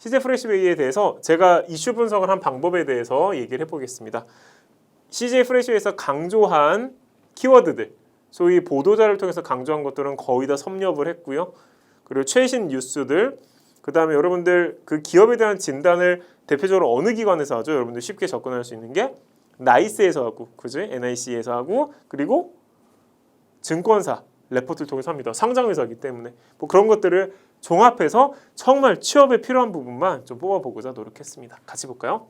CJ 프레시웨이에 대해서 제가 이슈 분석을 한 방법에 대해서 얘기를 해보겠습니다. CJ 프레시웨이에서 강조한 키워드들, 소위 보도자를 통해서 강조한 것들은 거의 다 섭렵을 했고요. 그리고 최신 뉴스들, 그 다음에 여러분들 그 기업에 대한 진단을 대표적으로 어느 기관에서 하죠? 여러분들 쉽게 접근할 수 있는 게 나이스에서 하고, 그지? NIC에서 하고, 그리고 증권사 레포트를 통해서 합니다. 상장회사이기 때문에 뭐 그런 것들을 종합해서 정말 취업에 필요한 부분만 좀 뽑아보고자 노력했습니다. 같이 볼까요?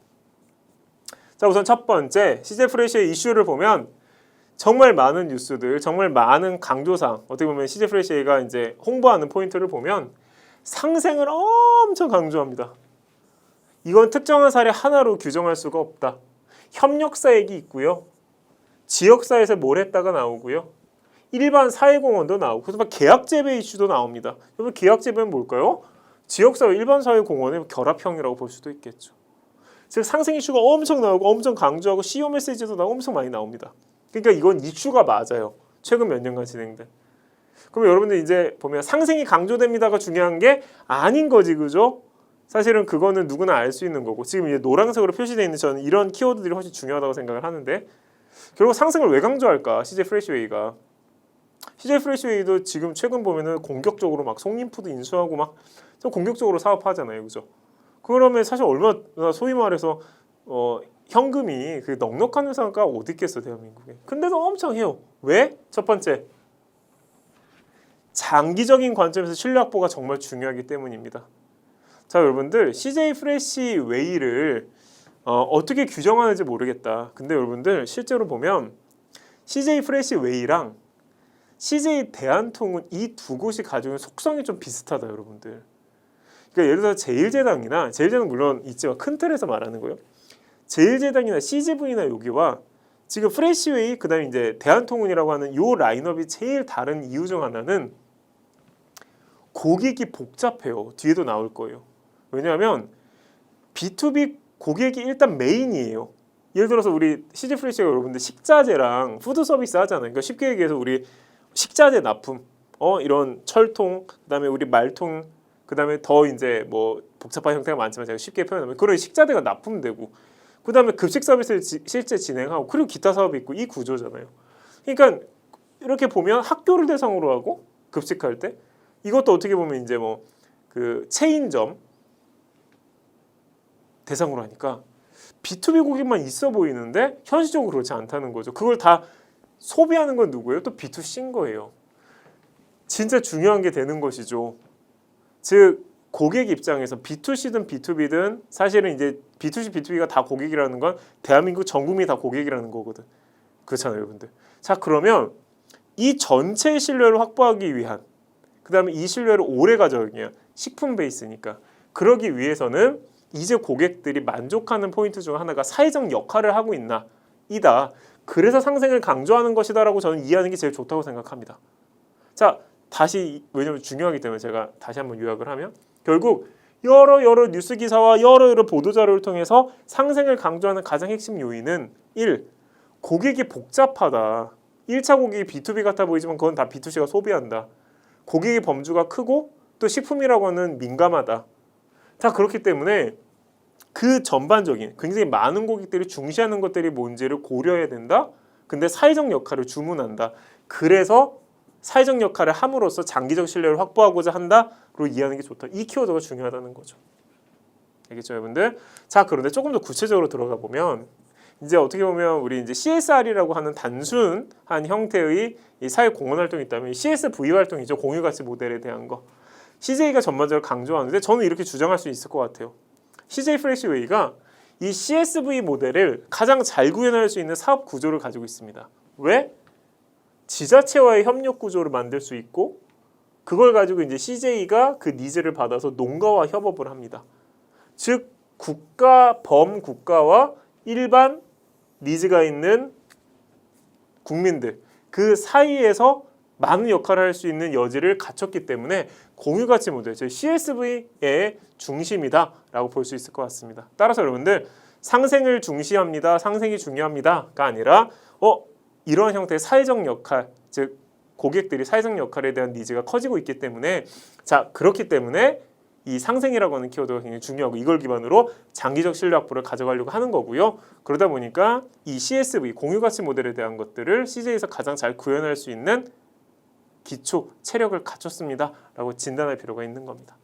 자, 우선 첫 번째 CJ 프레시의 이슈를 보면 정말 많은 뉴스들, 정말 많은 강조사항, 어떻게 보면 CJ 프레시가 이제 홍보하는 포인트를 보면 상생을 엄청 강조합니다. 이건 특정한 사례 하나로 규정할 수가 없다. 협력사액이 있고요. 지역사에서 뭘 했다가 나오고요. 일반 사회공헌도 나오고, 그래서 막 계약재배 이슈도 나옵니다. 여러분 계약재배는 뭘까요? 지역사회, 일반 사회공헌의 결합형이라고 볼 수도 있겠죠. 즉 상생 이슈가 엄청 나오고 엄청 강조하고 CEO 메시지도 나오고 엄청 많이 나옵니다. 그러니까 이건 이슈가 맞아요. 최근 몇 년간 진행된. 그럼 여러분들 이제 보면 상생이 강조됩니다가 중요한 게 아닌 거지, 그죠? 사실은 그거는 누구나 알 수 있는 거고, 지금 이제 노란색으로 표시되어 있는 저는 이런 키워드들이 훨씬 중요하다고 생각을 하는데, 결국 상생을 왜 강조할까? CJ 프레시웨이가. CJ 프레시웨이도 지금 최근 보면은 공격적으로 막 송림푸드 인수하고 막 좀 공격적으로 사업하잖아요, 그죠? 그러면 사실 얼마나 소위 말해서 현금이 그 넉넉한 회사가 어디 있겠어, 대한민국에. 근데도 엄청 해요. 왜? 첫 번째, 장기적인 관점에서 신뢰 확보가 정말 중요하기 때문입니다. 자, 여러분들 CJ 프레시웨이를 어떻게 규정하는지 모르겠다. 근데 여러분들 실제로 보면 CJ 프레시웨이랑 CJ 대한통운 이 두 곳이 가지고 있는 속성이 좀 비슷하다, 여러분들. 그러니까 예를 들어 제일제당이나, 제일제당 물론 있지만 큰 틀에서 말하는 거예요. 제일제당이나 CGV나 여기와 지금 프레시웨이, 그 다음에 이제 대한통운이라고 하는 요 라인업이 제일 다른 이유 중 하나는 고객이 복잡해요. 뒤에도 나올 거예요. 왜냐하면 B2B 고객이 일단 메인이에요. 예를 들어서 우리 CJ 프레시웨이 여러분들 식자재랑 푸드 서비스 하잖아요. 그러니까 쉽게 얘기해서 우리 식자재 납품, 이런 철통, 그다음에 우리 말통, 그다음에 더 이제 뭐 복잡한 형태가 많지만 제가 쉽게 표현하면 그런 식자재가 납품되고, 그다음에 급식 서비스를 실제 진행하고, 그리고 기타 사업이 있고, 이 구조잖아요. 그러니까 이렇게 보면 학교를 대상으로 하고 급식할 때 이것도 어떻게 보면 이제 뭐 그 체인점 대상으로 하니까 B2B 고객만 있어 보이는데 현실적으로 그렇지 않다는 거죠. 그걸 다 소비하는 건 누구예요? 또 B2C인 거예요. 진짜 중요한 게 되는 것이죠. 즉 고객 입장에서 B2C든 B2B든 사실은 이제 B2C, B2B가 다 고객이라는 건 대한민국 전 국민이 다 고객이라는 거거든. 그렇잖아요, 여러분들. 자, 그러면 이 전체의 신뢰를 확보하기 위한, 그 다음에 이 신뢰를 오래 가져가기 위한, 식품 베이스니까 그러기 위해서는 이제 고객들이 만족하는 포인트 중 하나가 사회적 역할을 하고 있나, 이다. 그래서 상생을 강조하는 것이다라고 저는 이해하는 게 제일 좋다고 생각합니다. 자, 다시, 왜냐면 중요하기 때문에 제가 다시 한번 요약을 하면 결국 여러 뉴스 기사와 여러 보도 자료를 통해서 상생을 강조하는 가장 핵심 요인은 1. 고객이 복잡하다. 1차 고객이 B2B 같아 보이지만 그건 다 B2C가 소비한다. 고객의 범주가 크고 또 식품이라고 하는 민감하다. 자, 그렇기 때문에 그 전반적인 굉장히 많은 고객들이 중시하는 것들이 뭔지를 고려해야 된다. 근데 사회적 역할을 주문한다. 그래서 사회적 역할을 함으로써 장기적 신뢰를 확보하고자 한다로 이해하는 게 좋다. 이 키워드가 중요하다는 거죠. 알겠죠, 여러분들? 자, 그런데 조금 더 구체적으로 들어가 보면 이제 어떻게 보면 우리 이제 CSR이라고 하는 단순한 형태의 이 사회 공헌 활동이 있다면 CSV 활동이죠. 공유 가치 모델에 대한 거. CJ가 전반적으로 강조하는데 저는 이렇게 주장할 수 있을 것 같아요. CJ 프레시웨이가 이 CSV 모델을 가장 잘 구현할 수 있는 사업 구조를 가지고 있습니다. 왜? 지자체와의 협력 구조를 만들 수 있고, 그걸 가지고 이제 CJ가 그 니즈를 받아서 농가와 협업을 합니다. 즉 국가, 범국가와 일반 니즈가 있는 국민들, 그 사이에서 많은 역할을 할 수 있는 여지를 갖췄기 때문에 공유가치 모델, 즉 CSV의 중심이다라고 볼 수 있을 것 같습니다. 따라서 여러분들 상생을 중시합니다, 상생이 중요합니다가 아니라 이러한 형태의 사회적 역할, 즉 고객들이 사회적 역할에 대한 니즈가 커지고 있기 때문에, 자, 그렇기 때문에 이 상생이라고 하는 키워드가 굉장히 중요하고 이걸 기반으로 장기적 신뢰 확보를 가져가려고 하는 거고요. 그러다 보니까 이 CSV 공유 가치 모델에 대한 것들을 CJ에서 가장 잘 구현할 수 있는 기초 체력을 갖췄습니다라고 진단할 필요가 있는 겁니다.